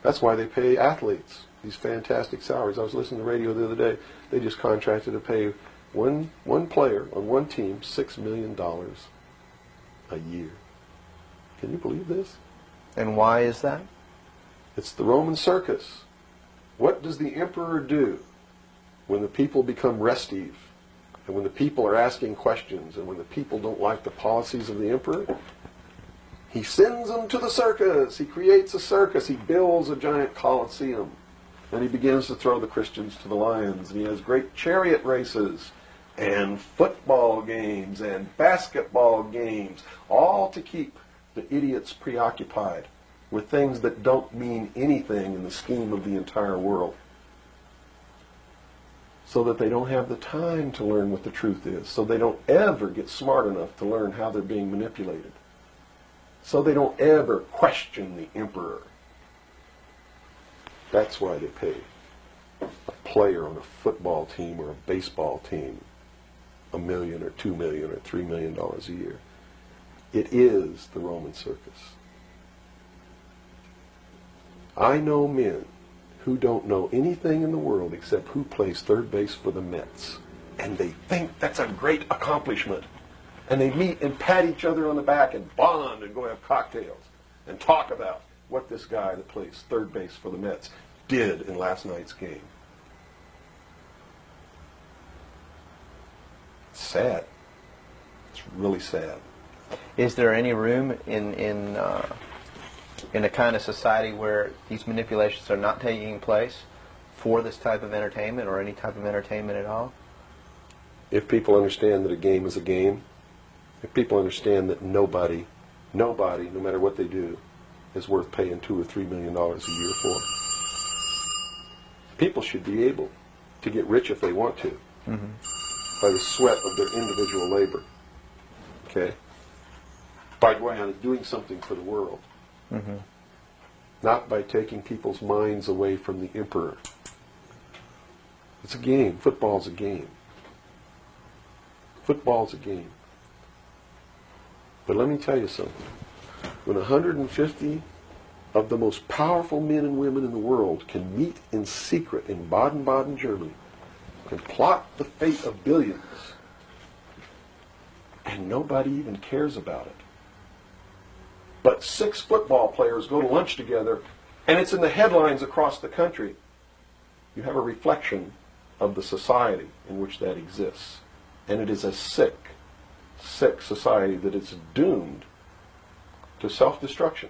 That's why they pay athletes these fantastic salaries. I was listening to the radio the other day. They just contracted to pay one player on one team $6 million a year. Can you believe this? And why is that? It's the Roman circus. What does the emperor do when the people become restive, and when the people are asking questions, and when the people don't like the policies of the emperor? He sends them to the circus. He creates a circus. He builds a giant coliseum. And he begins to throw the Christians to the lions. And he has great chariot races and football games and basketball games, all to keep the idiots preoccupied with things that don't mean anything in the scheme of the entire world, so that they don't have the time to learn what the truth is, so they don't ever get smart enough to learn how they're being manipulated, so they don't ever question the emperor. That's why they pay a player on a football team or a baseball team $1 million or $2 million or $3 million a year. It is the Roman circus. I know men who don't know anything in the world except who plays third base for the Mets. And they think that's a great accomplishment. And they meet and pat each other on the back and bond and go have cocktails and talk about what this guy that plays third base for the Mets did in last night's game. It's sad. It's really sad. Is there any room in a kind of society where these manipulations are not taking place for this type of entertainment, or any type of entertainment at all? If people understand that a game is a game, if people understand that nobody, no matter what they do, is worth paying $2 or $3 million a year for, people should be able to get rich if they want to, by the sweat of their individual labor. Okay? By going out and doing something for the world. Not by taking people's minds away from the emperor. It's a game. Football's a game. Football's a game. But let me tell you something. When 150 of the most powerful men and women in the world can meet in secret in Baden-Baden, Germany, and plot the fate of billions, and nobody even cares about it, but 6 football players go to lunch together, and it's in the headlines across the country, you have a reflection of the society in which that exists. And it is a sick society that is doomed to self-destruction.